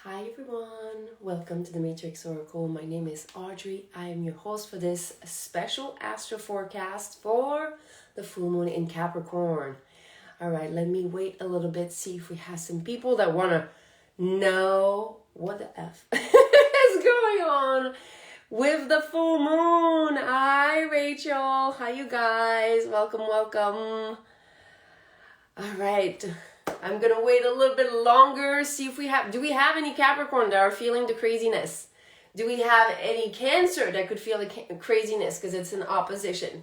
Hi everyone, welcome to the Matrix Oracle. My name is Audrey. I am your host for this special astro forecast for the full moon in Capricorn. All right, let me wait a little bit, see if we have some people that want to know what the F is going on with the full moon. Hi Rachel, hi you guys, welcome. All right. I'm going to wait a little bit longer, see if do we have any Capricorn that are feeling the craziness? Do we have any Cancer that could feel the craziness because it's in opposition?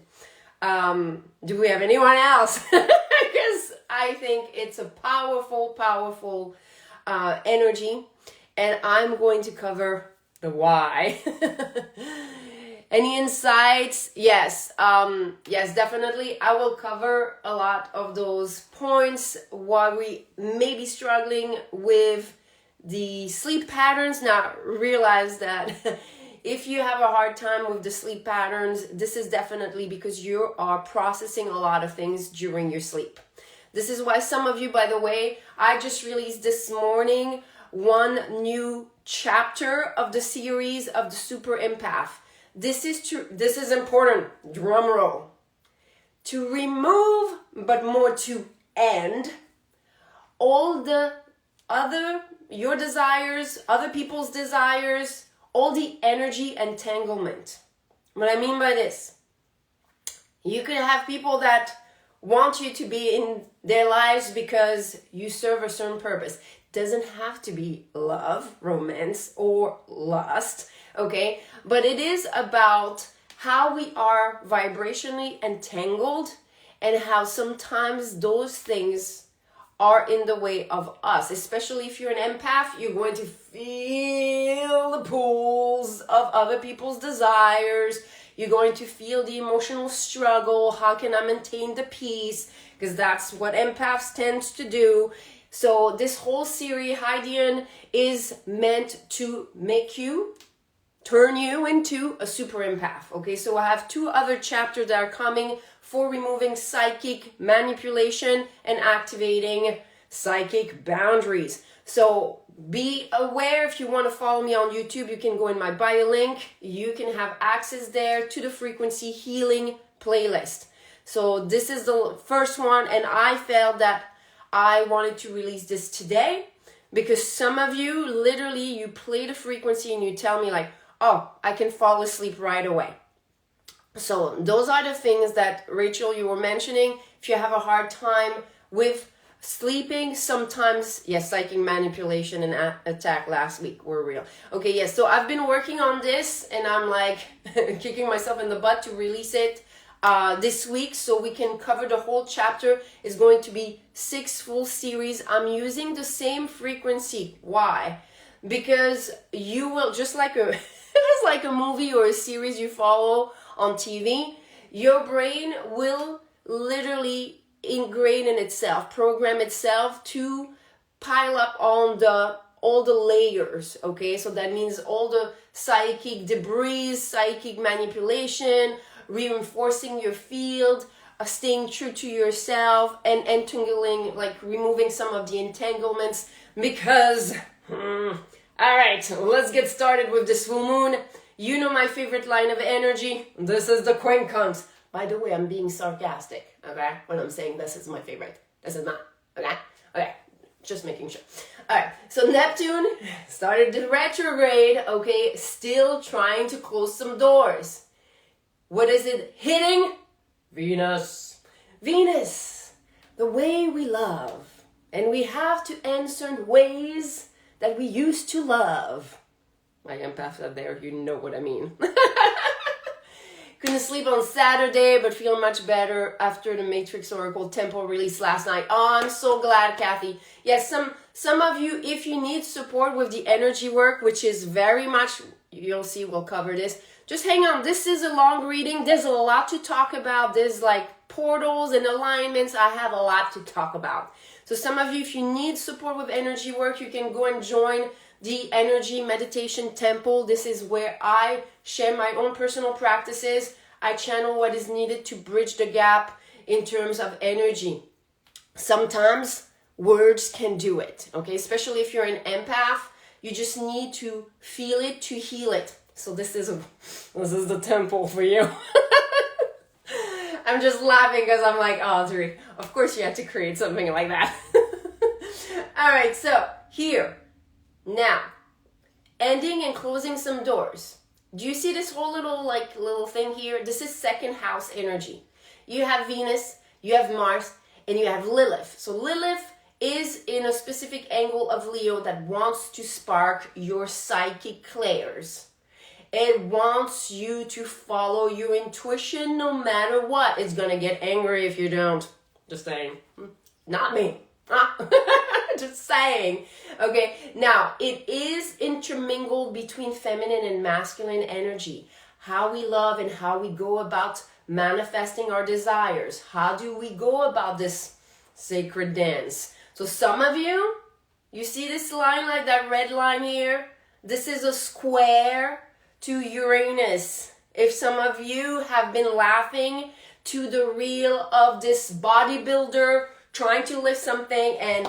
Do we have anyone else? Because I think it's a powerful energy, and I'm going to cover the why. Any insights? Yes, definitely. I will cover a lot of those points while we may be struggling with the sleep patterns. Now, realize that if you have a hard time with the sleep patterns, this is definitely because you are processing a lot of things during your sleep. This is why some of you, by the way, I just released this morning one new chapter of the series of the Super Empath. This is true. This is important. Drum roll. To remove, but more to end, all the your desires, other people's desires, all the energy entanglement. What I mean by this, you could have people that want you to be in their lives because you serve a certain purpose. Doesn't have to be love, romance, or lust. Okay, but it is about how we are vibrationally entangled and how sometimes those things are in the way of us. Especially if you're an empath, you're going to feel the pulls of other people's desires. You're going to feel the emotional struggle. How can I maintain the peace? Because that's what empaths tend to do. So this whole series, Heidian, is meant to turn you into a super empath. Okay, so I have two other chapters that are coming for removing psychic manipulation and activating psychic boundaries. So be aware. If you want to follow me on YouTube, you can go in my bio link. You can have access there to the frequency healing playlist. So this is the first one, and I felt that I wanted to release this today because some of you, literally, you play the frequency and you tell me like, oh, I can fall asleep right away. So those are the things that, Rachel, you were mentioning. If you have a hard time with sleeping, sometimes, yes, psychic manipulation and attack last week were real. Okay, yes, so I've been working on this and I'm like kicking myself in the butt to release it this week so we can cover the whole chapter. It's going to be 6 full series. I'm using the same frequency. Why? Because you will, just like a movie or a series you follow on TV, your brain will literally ingrain in itself, program itself to pile up on all the layers. Okay, so that means all the psychic debris, psychic manipulation, reinforcing your field, staying true to yourself, and entangling, like removing some of the entanglements. Because all right, let's get started with this full moon. You know my favorite line of energy. This is the Queen comes. By the way, I'm being sarcastic, okay? When I'm saying this is my favorite. This is not, okay? Okay, just making sure. All right, so Neptune started the retrograde, okay? Still trying to close some doors. What is it hitting? Venus. Venus, the way we love. And we have to end certain ways that we used to love. My empaths out there, you know what I mean. Couldn't sleep on Saturday, but feel much better after the Matrix Oracle Temple release last night. Oh, I'm so glad, Kathy. Yes, some of you, if you need support with the energy work, which is very much, you'll see, we'll cover this. Just hang on. This is a long reading. There's a lot to talk about. There's like portals and alignments. I have a lot to talk about. So some of you, if you need support with energy work, you can go and join the Energy Meditation Temple. This is where I share my own personal practices. I channel what is needed to bridge the gap in terms of energy. Sometimes words can do it, okay? Especially if you're an empath, You just need to feel it to heal it. So this is the temple for you. I'm just laughing because I'm like, Audrey, of course you had to create something like that. All right, so here, now, ending and closing some doors. Do you see this whole little thing here? This is second house energy. You have Venus, you have Mars, and you have Lilith. So Lilith is in a specific angle of Leo that wants to spark your psychic clairs. It wants you to follow your intuition no matter what. It's going to get angry if you don't. Just saying. Not me. Just saying. Okay, now it is intermingled between feminine and masculine energy. How we love and how we go about manifesting our desires. How do we go about this sacred dance? So some of you see this line, like that red line here? This is a square to Uranus. If some of you have been laughing to the reel of this bodybuilder trying to lift something and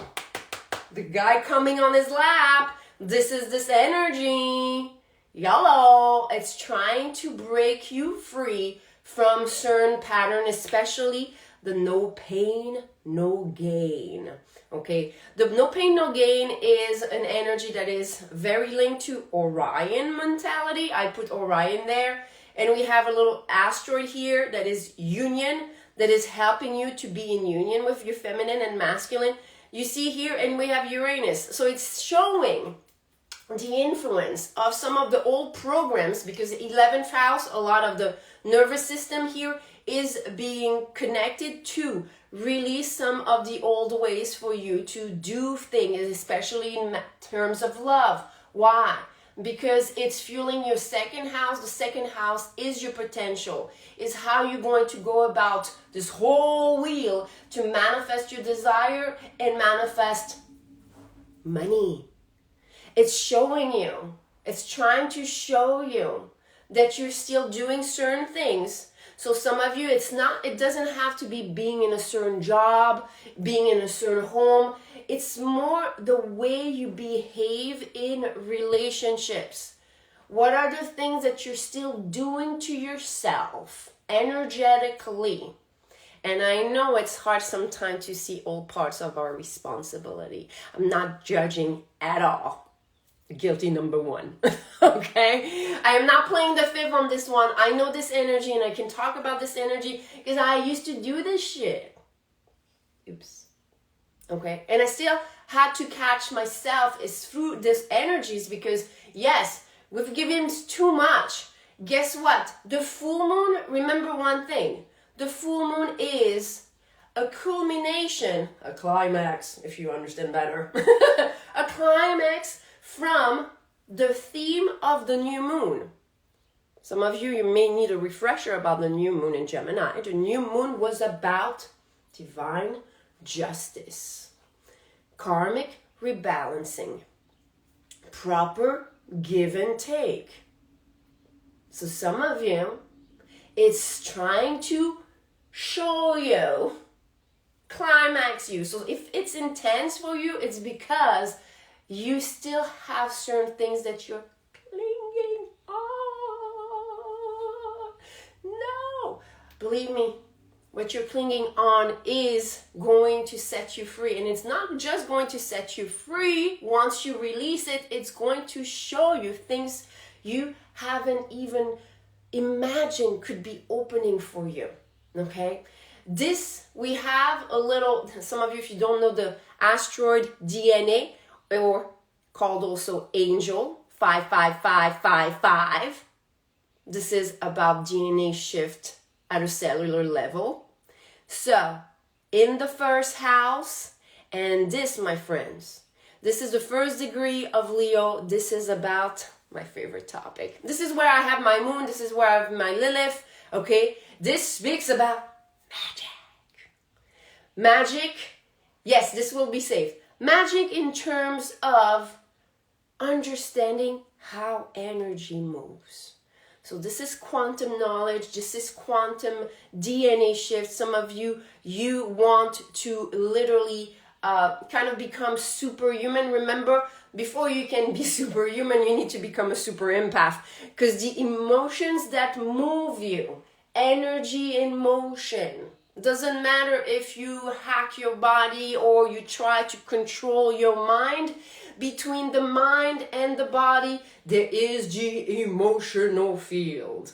the guy coming on his lap, this is this energy. Yellow. It's trying to break you free from certain pattern, especially the no pain, no gain. Okay, the no pain, no gain is an energy that is very linked to Orion mentality. I put Orion there. And we have a little asteroid here that is union, that is helping you to be in union with your feminine and masculine. You see here, and we have Uranus. So it's showing the influence of some of the old programs, because the 11th house, a lot of the nervous system here is being connected to release some of the old ways for you to do things, especially in terms of love. Why? Because it's fueling your second house. The second house is your potential, is how you're going to go about this whole wheel to manifest your desire and manifest money. It's showing you, it's trying to show you that you're still doing certain things. So some of you, it doesn't have to be being in a certain job, being in a certain home. It's more the way you behave in relationships. What are the things that you're still doing to yourself energetically? And I know it's hard sometimes to see all parts of our responsibility. I'm not judging at all. Guilty number one. Okay, I am not playing the fifth on this one. I know this energy and I can talk about this energy because I used to do this shit. Oops. Okay, and I still had to catch myself is through these energies, because yes, we've given too much. Guess what? The full moon, remember one thing, the full moon is a culmination, a climax, if you understand better, a climax from the theme of the new moon. Some of you may need a refresher about the new moon in Gemini. The new moon was about divine justice, karmic rebalancing, proper give and take. So some of you, it's trying to show you, climax you. So if it's intense for you, it's because you still have certain things that you're clinging on. No, believe me, what you're clinging on is going to set you free. And it's not just going to set you free. Once you release it, it's going to show you things you haven't even imagined could be opening for you. Okay? This, we have a little, some of you, if you don't know the asteroid DNA, or called also angel 55555. This is about DNA shift at a cellular level. So in the first house, and this, my friends, this is the first degree of Leo. This is about my favorite topic. This is where I have my moon. This is where I have my Lilith. Okay, this speaks about magic. Yes, this will be safe. Magic in terms of understanding how energy moves. So this is quantum knowledge. This is quantum DNA shift. Some of you want to literally kind of become superhuman. Remember, before you can be superhuman, you need to become a super empath. Because the emotions that move you, energy in motion, doesn't matter if you hack your body or you try to control your mind. Between the mind and the body, there is the emotional field.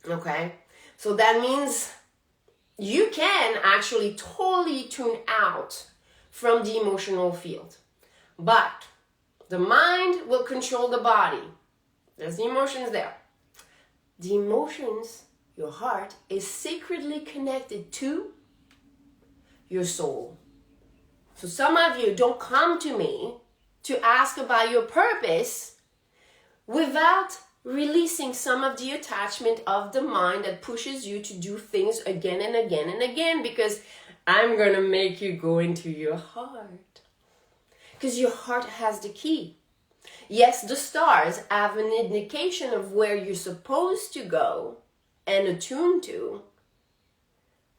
Okay? So that means you can actually totally tune out from the emotional field. But the mind will control the body. There's the emotions there. The emotions, your heart, is sacredly connected to your soul. So some of you don't come to me to ask about your purpose without releasing some of the attachment of the mind that pushes you to do things again and again and again, because I'm going to make you go into your heart. Because your heart has the key. Yes, the stars have an indication of where you're supposed to go and attune to,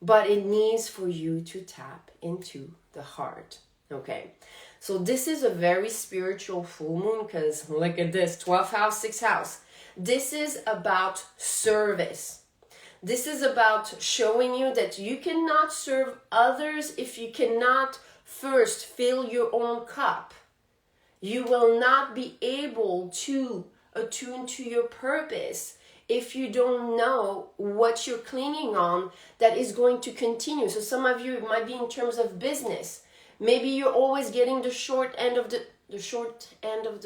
but it needs for you to tap into the heart. Okay, so this is a very spiritual full moon, because look at this, 12th house, 6th house. This is about service. This is about showing you that you cannot serve others if you cannot first fill your own cup. You will not be able to attune to your purpose if you don't know what you're clinging on that is going to continue. So some of you, it might be in terms of business. Maybe you're always getting the short end of the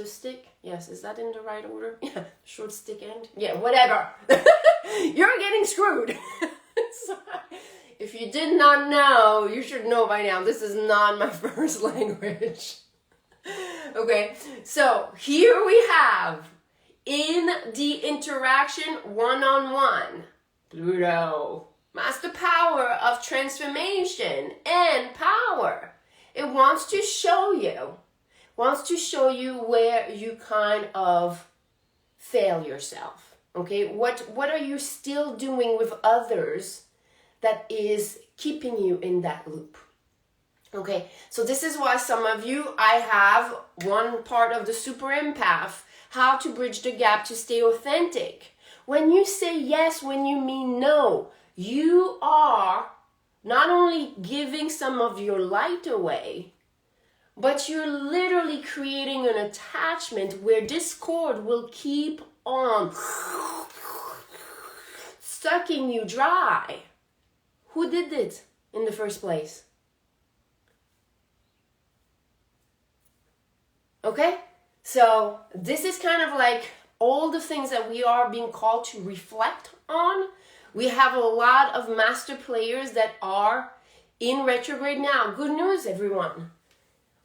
stick. Yes, is that in the right order? Yeah, short stick end. Yeah, whatever. You're getting screwed. So, if you did not know, you should know by now. This is not my first language. Okay, so here we have, in the interaction one-on-one, Pluto, master power of transformation and power. It wants to show you where you kind of fail yourself. Okay, what are you still doing with others that is keeping you in that loop? Okay, so this is why some of you, I have one part of the super empath, how to bridge the gap to stay authentic. When you say yes, when you mean no, you are not only giving some of your light away, but you're literally creating an attachment where discord will keep on sucking you dry. Who did it in the first place? Okay? So this is kind of like all the things that we are being called to reflect on. We have a lot of master players that are in retrograde now. Good news, everyone.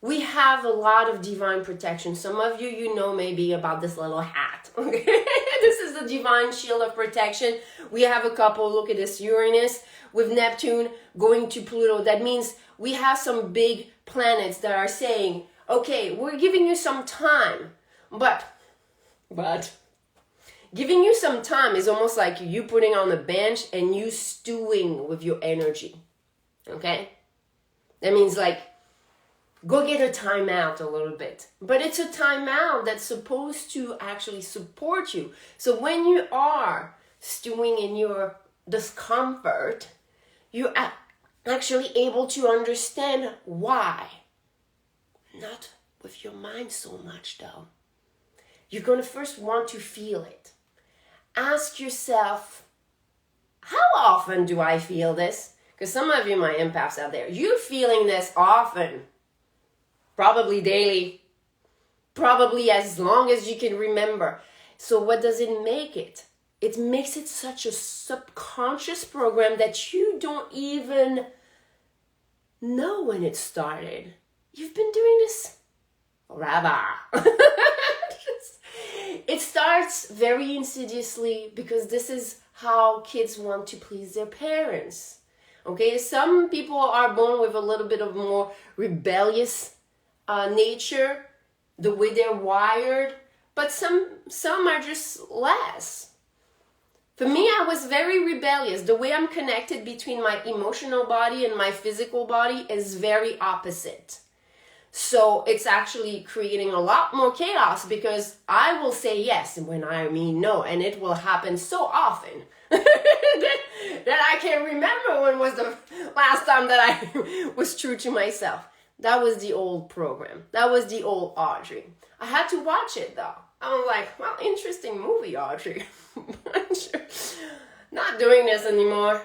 We have a lot of divine protection. Some of you, you know maybe about this little hat. Okay? This is the divine shield of protection. We have a couple, look at this, Uranus with Neptune going to Pluto. That means we have some big planets that are saying, okay, we're giving you some time, but giving you some time is almost like you putting on the bench and you stewing with your energy, okay? That means like, go get a timeout a little bit. But it's a timeout that's supposed to actually support you. So when you are stewing in your discomfort, you're actually able to understand why. Not with your mind so much though. You're going to first want to feel it. Ask yourself, how often do I feel this? Because some of you, my empaths out there, you're feeling this often. Probably daily. Probably as long as you can remember. So what does it make it? It makes it such a subconscious program that you don't even know when it started. You've been doing this forever. It starts very insidiously because this is how kids want to please their parents. Okay, some people are born with a little bit of more rebellious nature, the way they're wired, but some are just less. For me, I was very rebellious. The way I'm connected between my emotional body and my physical body is very opposite. So it's actually creating a lot more chaos because I will say yes when I mean no, and it will happen so often that I can't remember when was the last time that I was true to myself. That was the old program. That was the old Audrey. I had to watch it though. I was like, well, interesting movie, Audrey. Not doing this anymore.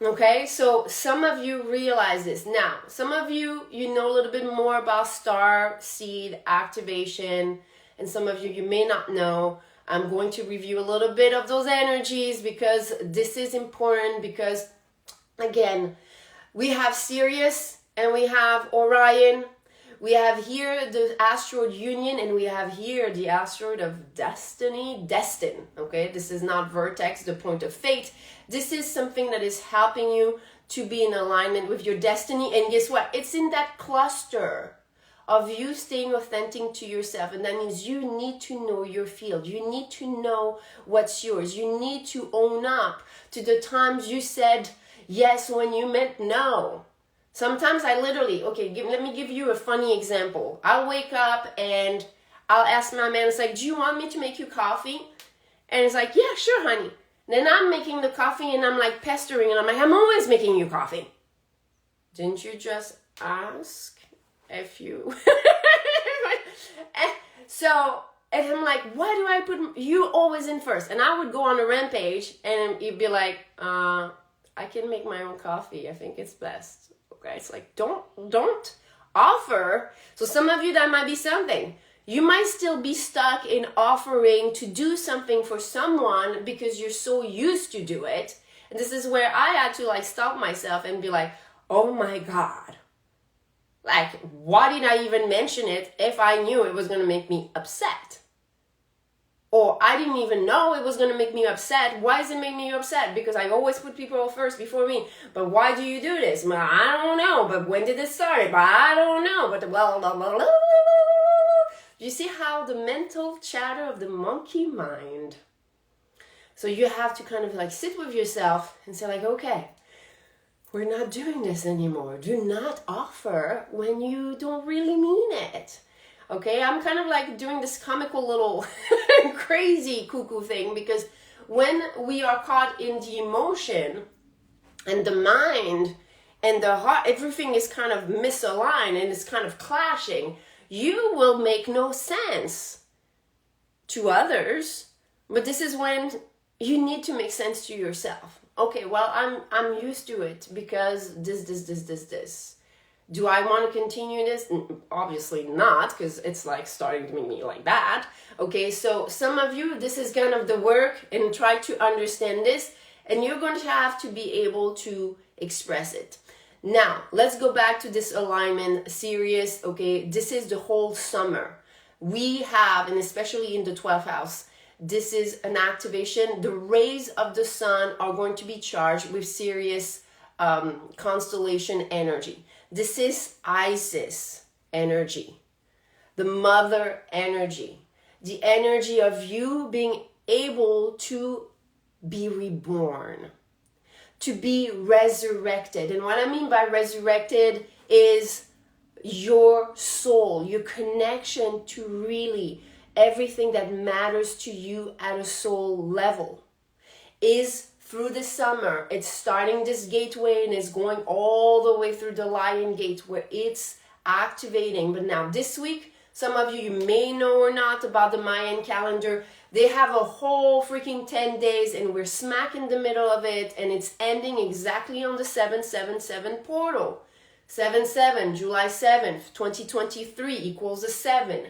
Okay, so some of you realize this. Now, some of you know a little bit more about star seed activation, and some of you may not know. I'm going to review a little bit of those energies because this is important because, again, we have Sirius and we have Orion. We have here the asteroid union, and we have here the asteroid of destiny, destin. Okay, this is not vertex, the point of fate. This is something that is helping you to be in alignment with your destiny. And guess what? It's in that cluster of you staying authentic to yourself. And that means you need to know your field. You need to know what's yours. You need to own up to the times you said yes when you meant no. Sometimes I literally, let me give you a funny example. I'll wake up and I'll ask my man, it's like, do you want me to make you coffee? And it's like, yeah, sure, honey. Then I'm making the coffee and I'm like pestering and I'm like, I'm always making you coffee. Didn't you just ask if you... and I'm like, why do I put you always in first? And I would go on a rampage and you'd be like, I can make my own coffee. I think it's best. Okay, it's like, don't offer. So some of you, that might be something. You might still be stuck in offering to do something for someone because you're so used to do it. And this is where I had to stop myself and be like, oh my God. Why did I even mention it if I knew it was going to make me upset? Or I didn't even know it was going to make me upset. Why does it make me upset? Because I always put people first before me. But why do you do this? Well, I don't know. But when did it start? But I don't know. But well, blah, blah, blah. You see how the mental chatter of the monkey mind. So you have to kind of sit with yourself and say okay, we're not doing this anymore. Do not offer when you don't really mean it. Okay, I'm kind of doing this comical little crazy cuckoo thing because when we are caught in the emotion and the mind and the heart, everything is kind of misaligned and it's kind of clashing. You will make no sense to others, but this is when you need to make sense to yourself. Okay, well, I'm used to it because this. Do I want to continue this? Obviously not, because it's starting to make me like that. Okay, so some of you, this is kind of the work, and try to understand this, and you're going to have to be able to express it. Now, let's go back to this alignment series. Okay, this is the whole summer. We have, and especially in the 12th house, this is an activation. The rays of the sun are going to be charged with serious constellation energy. This is Isis energy, the mother energy, the energy of you being able to be reborn, to be resurrected. And what I mean by resurrected is your soul, your connection to really everything that matters to you at a soul level is through the summer. It's starting this gateway and it's going all the way through the Lion Gate where it's activating. But now this week, some of you may know or not about the Mayan calendar. They have a whole freaking 10 days and we're smack in the middle of it, and it's ending exactly on the 777 portal. 7/7, July 7th, 2023 equals a 7.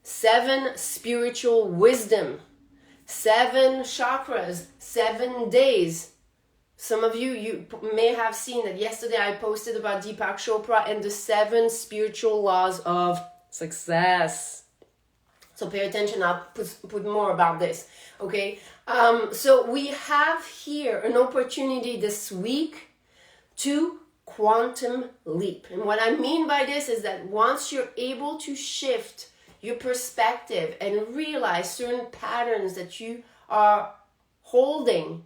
7 spiritual wisdom. 7 chakras, 7 days. Some of you may have seen that yesterday I posted about Deepak Chopra and the 7 spiritual laws of success. So pay attention, I'll put more about this, okay? So we have here an opportunity this week to quantum leap. And what I mean by this is that once you're able to shift your perspective and realize certain patterns that you are holding,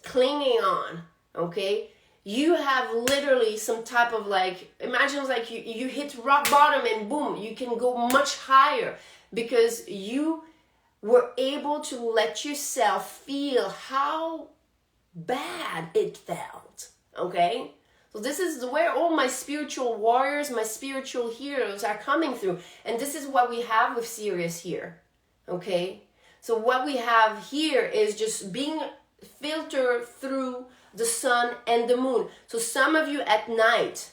clinging on, okay? you have literally some type of like, imagine it's like you hit rock bottom and boom, you can go much higher because you were able to let yourself feel how bad it felt, okay? So this is where all my spiritual warriors, my spiritual heroes are coming through. And this is what we have with Sirius here, okay? So what we have here is just being filtered through the sun and the moon. So some of you at night,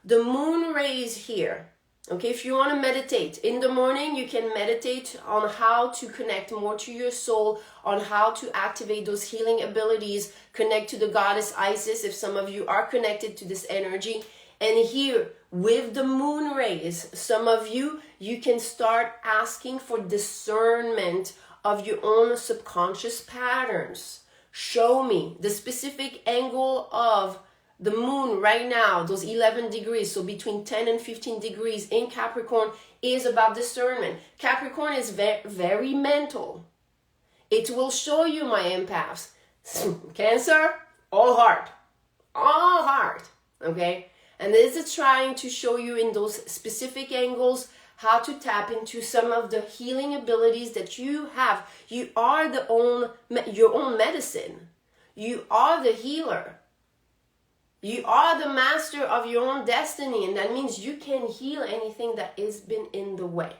the moon rays here, okay? If you want to meditate in the morning, you can meditate on how to connect more to your soul, on how to activate those healing abilities, connect to the goddess Isis if some of you are connected to this energy. And here with the moon rays, some of you can start asking for discernment of your own subconscious patterns. Show me the specific angle of the moon right now, those 11 degrees, so between 10 and 15 degrees in Capricorn is about discernment. Capricorn is very mental. It will show you my empaths. Cancer, all heart, okay? And this is trying to show you in those specific angles how to tap into some of the healing abilities that you have. You are your own medicine. You are the healer. You are the master of your own destiny, and that means you can heal anything that has been in the way.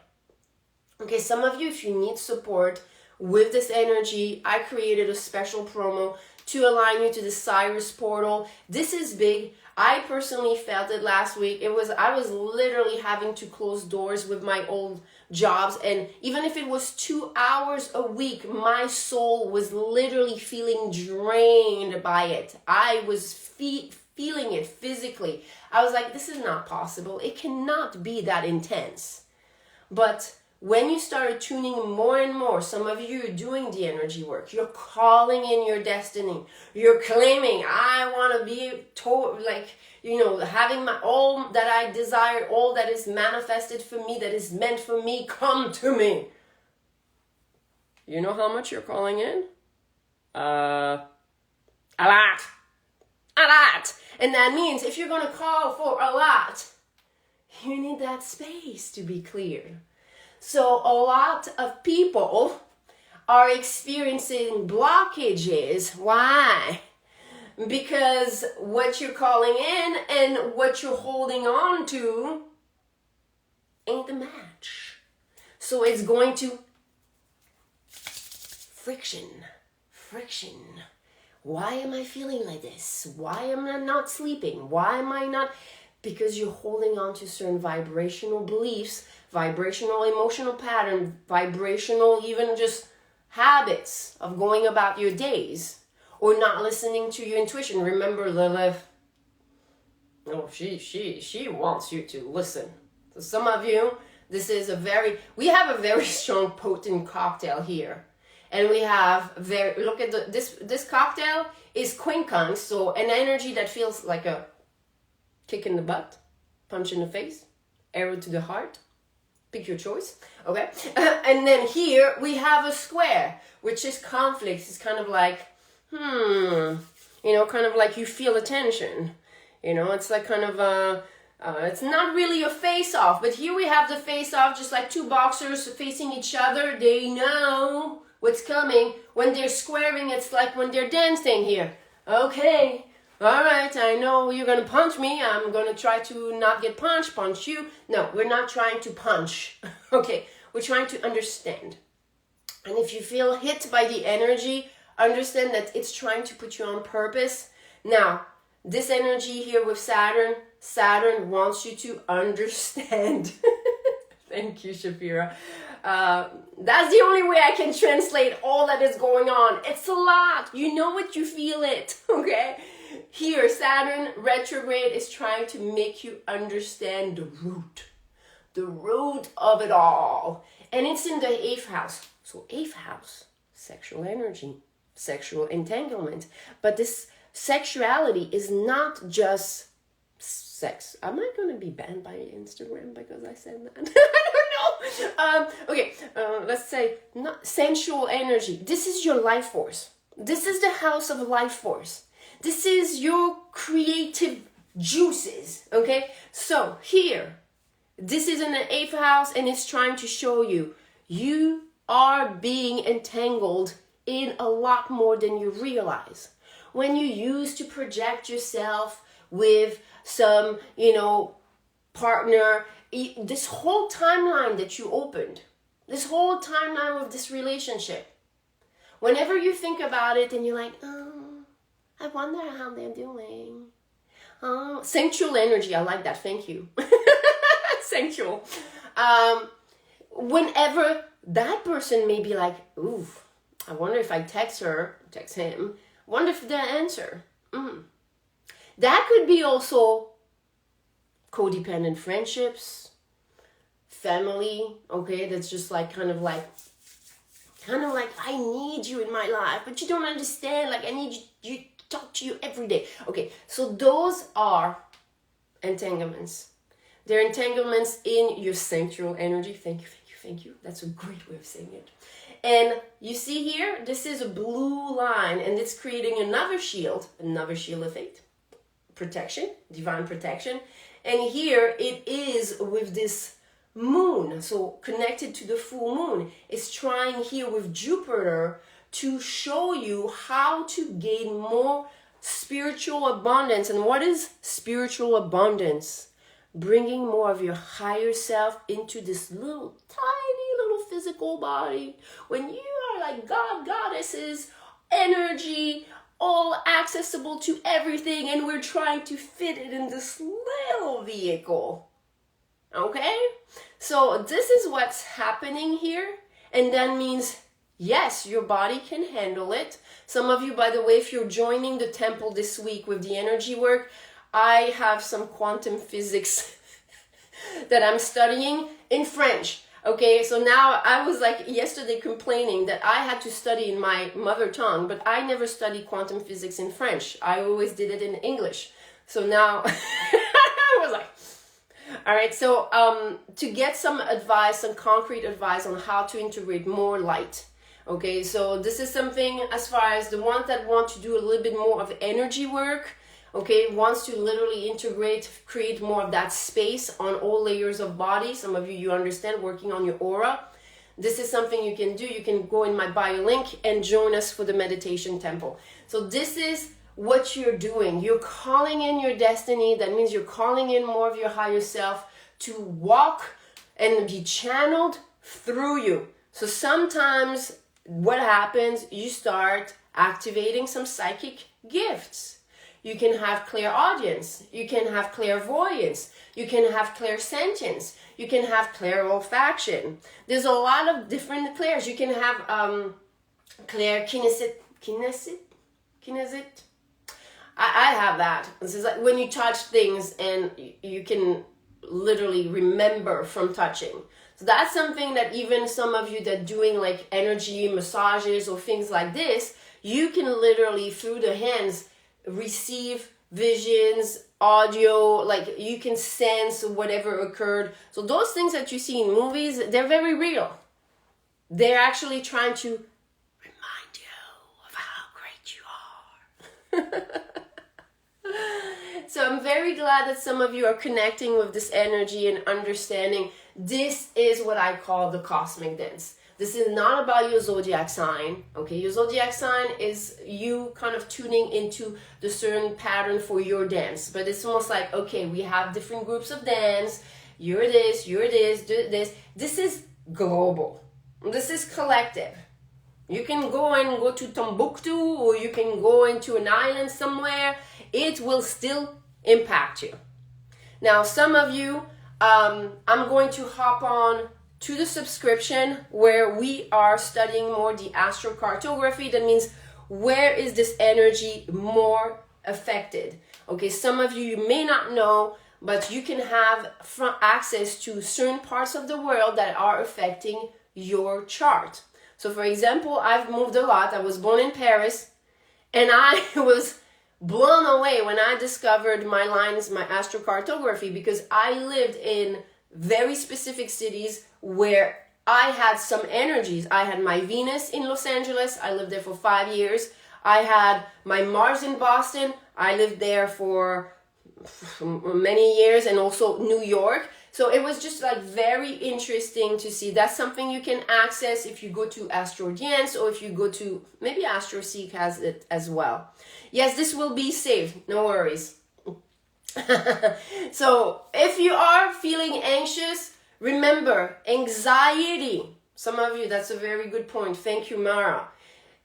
Okay, some of you, if you need support with this energy, I created a special promo to align you to the Cyrus portal. This is big. I personally felt it last week. I was literally having to close doors with my old jobs, and even if it was 2 hours a week, my soul was literally feeling drained by it. I was feeling it physically. I was like, this is not possible. It cannot be that intense. But when you started tuning more and more, some of you are doing the energy work. You're calling in your destiny. You're claiming, I want to be having all that I desire, all that is manifested for me, that is meant for me, come to me. You know how much you're calling in? A lot. And that means if you're going to call for a lot, you need that space to be cleared. So a lot of people are experiencing blockages. Why? Because what you're calling in and what you're holding on to ain't the match. So it's going to friction. Why am I feeling like this? Why am I not sleeping? Why am I not? Because you're holding on to certain vibrational beliefs, vibrational emotional pattern, vibrational even just habits of going about your days, or not listening to your intuition. Remember, Lilith, she wants you to listen. So some of you, we have a very strong potent cocktail here. And we have look at this cocktail is quincunx, so an energy that feels like a kick in the butt, punch in the face, arrow to the heart. Pick your choice, okay? And then here we have a square, which is conflict. It's kind of like, kind of like you feel a tension. It's like kind of it's not really a face-off, but here we have the face-off, just like two boxers facing each other. They know what's coming. When they're squaring, it's like when they're dancing here. Okay, all right, I know you're going to punch me. I'm going to try to not get punched, punch you. No, we're not trying to punch. Okay, we're trying to understand. And if you feel hit by the energy, understand that it's trying to put you on purpose. Now, this energy here with Saturn wants you to understand. Thank you, Shapira. That's the only way I can translate all that is going on. It's a lot. You know it, you feel it, okay? Here, Saturn retrograde is trying to make you understand the root of it all. And it's in the 8th house. So 8th house, sexual energy, sexual entanglement. But this sexuality is not just sex. Am I going to be banned by Instagram because I said that? I don't know. Let's say not sensual energy. This is your life force. This is the house of life force. This is your creative juices, okay? So here, this is in the 8th house, and it's trying to show you, you are being entangled in a lot more than you realize. When you used to project yourself with some, partner, this whole timeline that you opened, this whole timeline of this relationship, whenever you think about it and you're like, oh, I wonder how they're doing. Oh, sensual energy, I like that, thank you. Sensual. Whenever that person may be like, ooh, I wonder if I text him, wonder if they'll answer. That could be also codependent friendships, family, okay, that's just like kind of like I need you in my life, but you don't understand, like I need you to talk to you every day. Okay, so those are entanglements. They're entanglements in your sensual energy. Thank you. That's a great way of saying it. And you see here, this is a blue line, and it's creating another shield effect. Protection, divine protection. And here it is with this moon, so connected to the full moon. It's trying here with Jupiter to show you how to gain more spiritual abundance. And what is spiritual abundance? Bringing more of your higher self into this little tiny little physical body. When you are like goddesses, energy, all accessible to everything, and we're trying to fit it in this little vehicle. Okay? So this is what's happening here, and that means, yes, your body can handle it. Some of you, by the way, if you're joining the temple this week with the energy work, I have some quantum physics that I'm studying in French. Okay, so now I was like yesterday complaining that I had to study in my mother tongue, but I never studied quantum physics in French. I always did it in English. So now I was like, all right, so to get some advice, some concrete advice on how to integrate more light. Okay, so this is something as far as the ones that want to do a little bit more of energy work, okay, wants to literally integrate, create more of that space on all layers of body. Some of you understand, working on your aura. This is something you can do. You can go in my bio link and join us for the meditation temple. So this is what you're doing. You're calling in your destiny. That means you're calling in more of your higher self to walk and be channeled through you. So sometimes what happens, you start activating some psychic gifts. You can have clairaudience, you can have clairvoyance, you can have clairsentience, you can have clairolfaction. There's a lot of different clairs. You can have clairkinesit. I have that. This is like when you touch things and you can literally remember from touching. So that's something that even some of you that doing like energy massages or things like this, you can literally through the hands receive visions, audio, like you can sense whatever occurred. So those things that you see in movies, they're very real. They're actually trying to remind you of how great you are. So I'm very glad that some of you are connecting with this energy and understanding this is what I call the cosmic dance. This is not about your zodiac sign, okay? Your zodiac sign is you kind of tuning into the certain pattern for your dance. But it's almost like, okay, we have different groups of dance. You're this, do this. This is global. This is collective. You can go to Timbuktu, or you can go into an island somewhere. It will still impact you. Now, some of you, I'm going to hop on to the subscription where we are studying more the astrocartography. That means where is this energy more affected? Okay, some of you may not know, but you can have access to certain parts of the world that are affecting your chart. So for example, I've moved a lot. I was born in Paris, and I was blown away when I discovered my lines, my astrocartography, because I lived in very specific cities where I had some energies. I had my Venus in Los Angeles. I lived there for 5 years. I had my Mars in Boston. I lived there for many years, and also New York. So it was just like very interesting to see. That's something you can access if you go to Astro Dance, or if you go to, maybe Astro Seek has it as well. Yes, this will be saved, no worries. So if you are feeling anxious, remember, anxiety. Some of you, that's a very good point. Thank you, Mara.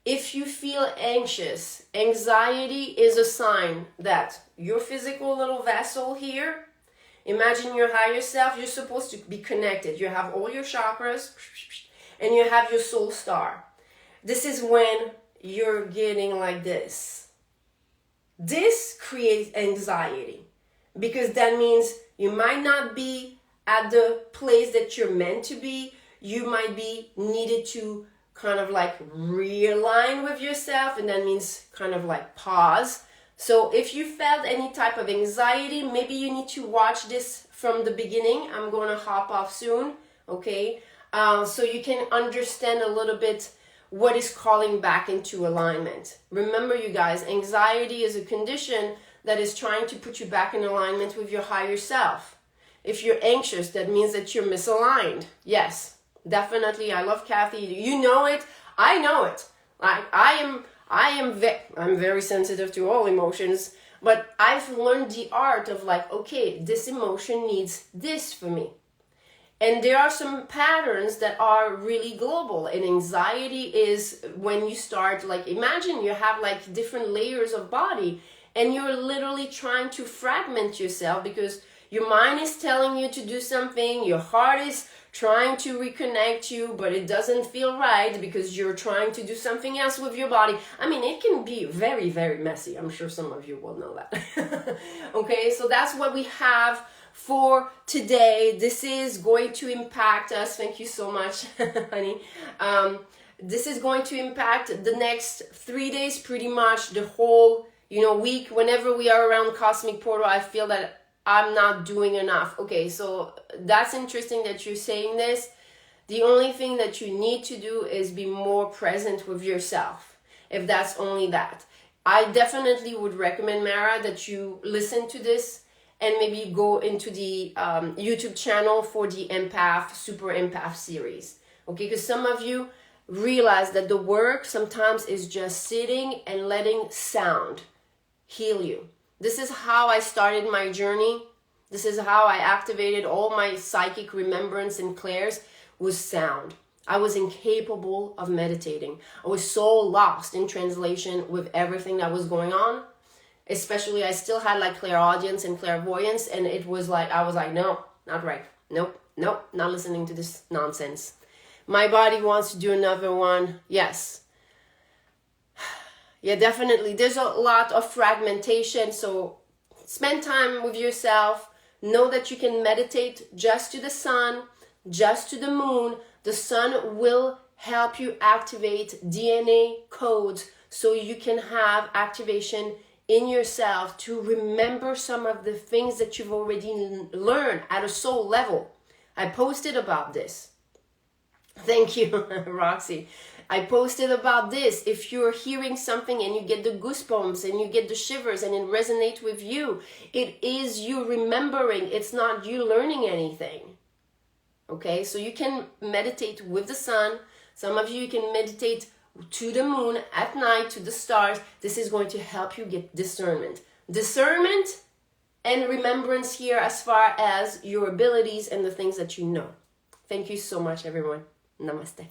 If you feel anxious, anxiety is a sign that your physical little vessel here, imagine your higher self, you're supposed to be connected. You have all your chakras, and you have your soul star. This is when you're getting like this. This creates anxiety, because that means you might not be at the place that you're meant to be. You might be needed to kind of like realign with yourself, and that means kind of like pause. So if you felt any type of anxiety, maybe you need to watch this from the beginning. I'm going to hop off soon, okay? So you can understand a little bit what is calling back into alignment. Remember, you guys, anxiety is a condition that is trying to put you back in alignment with your higher self. If you're anxious, that means that you're misaligned. Yes. Definitely, I love Kathy. You know it. I know it. I'm very sensitive to all emotions, but I've learned the art of like, okay, this emotion needs this for me. And there are some patterns that are really global. And anxiety is when you start, like, imagine you have like different layers of body, and you're literally trying to fragment yourself because your mind is telling you to do something, your heart is trying to reconnect you, but it doesn't feel right because you're trying to do something else with your body. I mean, it can be very, very messy. I'm sure some of you will know that. Okay, so that's what we have for today. This is going to impact us. Thank you so much, honey. This is going to impact the next 3 days, pretty much the whole, week. Whenever we are around Cosmic Portal, I feel that I'm not doing enough. Okay, so that's interesting that you're saying this. The only thing that you need to do is be more present with yourself, if that's only that. I definitely would recommend, Mara, that you listen to this and maybe go into the YouTube channel for the Super Empath series. Okay, because some of you realize that the work sometimes is just sitting and letting sound heal you. This is how I started my journey. This is how I activated all my psychic remembrance and clairs, was sound. I was incapable of meditating. I was so lost in translation with everything that was going on. Especially, I still had like clairaudience and clairvoyance, and it was like, I was like, no, not right. Nope, not listening to this nonsense. My body wants to do another one. Yes. Yeah, definitely. There's a lot of fragmentation. So spend time with yourself. Know that you can meditate just to the sun, just to the moon. The sun will help you activate DNA codes so you can have activation in yourself to remember some of the things that you've already learned at a soul level. I posted about this. Thank you, Roxy. I posted about this. If you're hearing something and you get the goosebumps and you get the shivers and it resonates with you, it is you remembering. It's not you learning anything. Okay, so you can meditate with the sun. Some of you can meditate to the moon at night, to the stars. This is going to help you get discernment. Discernment and remembrance here as far as your abilities and the things that you know. Thank you so much, everyone. Namaste.